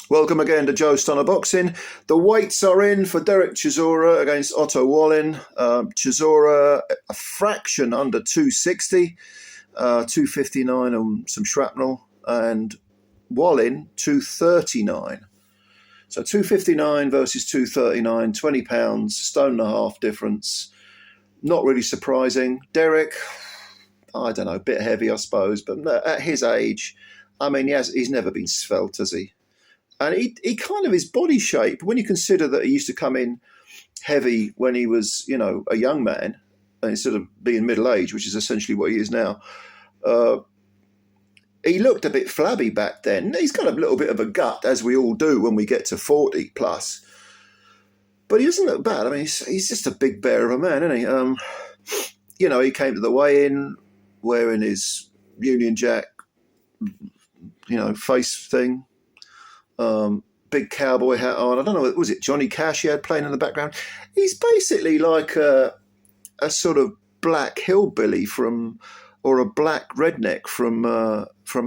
Welcome again to Joe Stunner Boxing. The weights are in for Derek Chisora against Otto Wallin. Chisora a fraction under 260, 259 on some shrapnel, and Wallin 239. So 259 versus 239, 20 pounds, stone and a half difference. Not really surprising. Derek, I don't know, a bit heavy, I suppose, but at his age, I mean, he's never been svelte, has he? And he kind of, his body shape, when you consider that he used to come in heavy when he was, a young man, instead of being middle-aged, which is essentially what he is now, he looked a bit flabby back then. He's got a little bit of a gut, as we all do when we get to 40 plus. But he doesn't look bad. I mean, he's just a big bear of a man, isn't he? He came to the weigh-in wearing his Union Jack, face thing. Big cowboy hat on. I don't know, was it Johnny Cash he had playing in the background? He's basically like a sort of black hillbilly or a black redneck from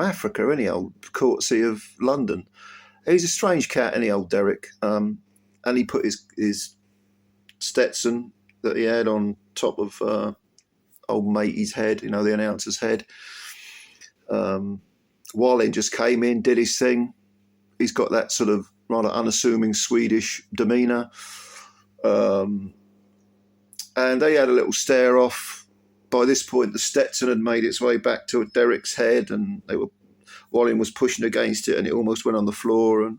Africa, any old courtesy of London. He's a strange cat, any old Derek. And he put his Stetson that he had on top of old matey's head, the announcer's head. Wallin just came in, did his thing. He's got that sort of rather unassuming Swedish demeanour. And they had a little stare off. By this point, the Stetson had made its way back to Derek's head, and Wallin was pushing against it, and it almost went on the floor.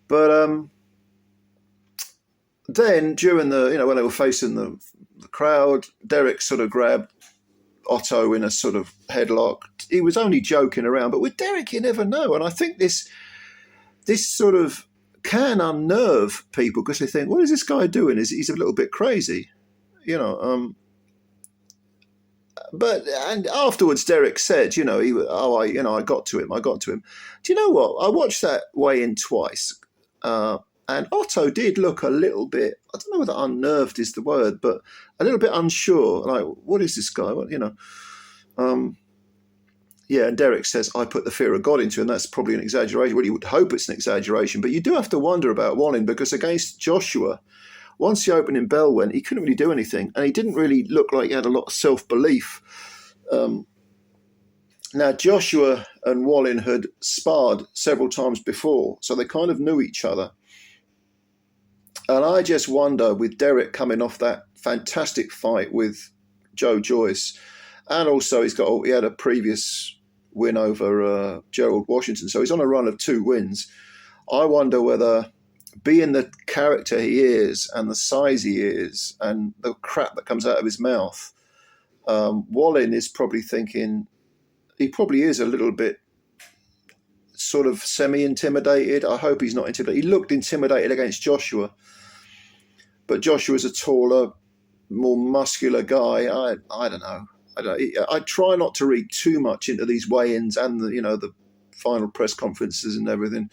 But then during when they were facing the crowd, Derek sort of grabbed Otto in a sort of headlock. He was only joking around, but with Derek, you never know. And I think this sort of can unnerve people because they think, what is this guy doing? He's a little bit crazy, But afterwards, Derek said, I got to him. Do you know what? I watched that weigh-in twice, and Otto did look a little bit, I don't know whether unnerved is the word, but a little bit unsure. Like, what is this guy? And Derek says, I put the fear of God into him. That's probably an exaggeration. Well, you would hope it's an exaggeration, but you do have to wonder about Wallin because against Joshua, once the opening bell went, he couldn't really do anything, and he didn't really look like he had a lot of self-belief. Now, Joshua and Wallin had sparred several times before, so they kind of knew each other. And I just wonder, with Derek coming off that fantastic fight with Joe Joyce, and also he had a previous win over Gerald Washington, so he's on a run of 2 wins. I wonder whether, being the character he is and the size he is and the crap that comes out of his mouth, Wallin is probably thinking, he probably is a little bit sort of semi-intimidated. I hope he's not intimidated. He looked intimidated against Joshua, but Joshua's a taller, more muscular guy. I don't know. I try not to read too much into these weigh-ins and the final press conferences and everything.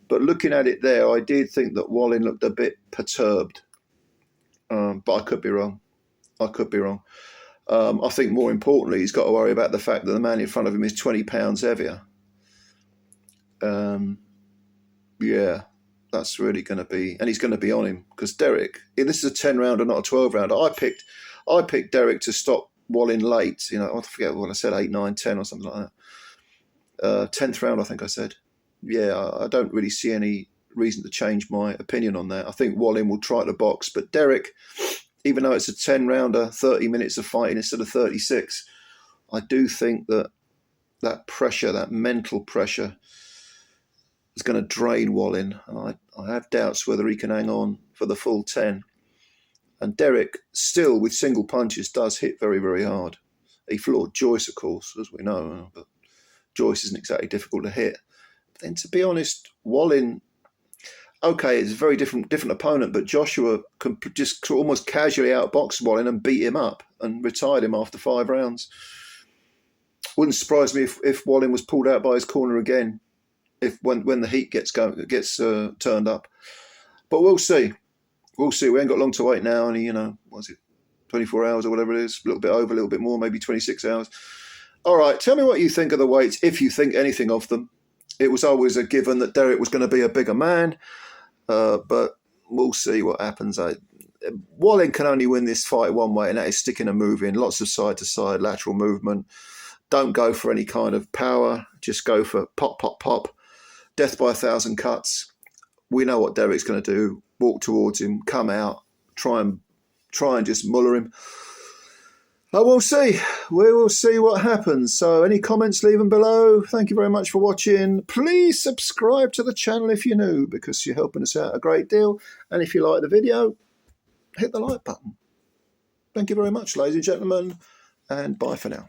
But looking at it there, I did think that Wallin looked a bit perturbed. But I could be wrong. I think more importantly, he's got to worry about the fact that the man in front of him is 20 pounds heavier. That's really going to be, and he's going to be on him because Derek, this is a 10-rounder, not a 12-rounder. I picked Derek to stop Wallin late. I forget what I said, 8, 9, 10 or something like that. 10th round, I think I said. Yeah, I don't really see any reason to change my opinion on that. I think Wallin will try to box, but Derek, even though it's a 10-rounder, 30 minutes of fighting instead of 36, I do think that pressure, that mental pressure, is going to drain Wallin. And I have doubts whether he can hang on for the full 10. And Derek, still with single punches, does hit very, very hard. He floored Joyce, of course, as we know, but Joyce isn't exactly difficult to hit. But then, to be honest, Wallin, okay, it's a very different opponent, but Joshua can just almost casually outbox Wallin and beat him up and retired him after 5 rounds. Wouldn't surprise me if Wallin was pulled out by his corner again, when the heat gets turned up. But we'll see. We'll see. We ain't got long to wait now. Only, what is it, 24 hours or whatever it is? A little bit over, a little bit more, maybe 26 hours. All right, tell me what you think of the weights, if you think anything of them. it was always a given that Derek was going to be a bigger man, but we'll see what happens. Wallin can only win this fight one way, and that is sticking a move in. Lots of side-to-side lateral movement. Don't go for any kind of power. Just go for pop, pop, pop. Death by 1,000 cuts. We know what Derek's going to do. Walk towards him, come out, try and just muller him. And we'll see. We will see what happens. So any comments, leave them below. Thank you very much for watching. Please subscribe to the channel if you're new, because you're helping us out a great deal. And if you like the video, hit the like button. Thank you very much, ladies and gentlemen, and bye for now.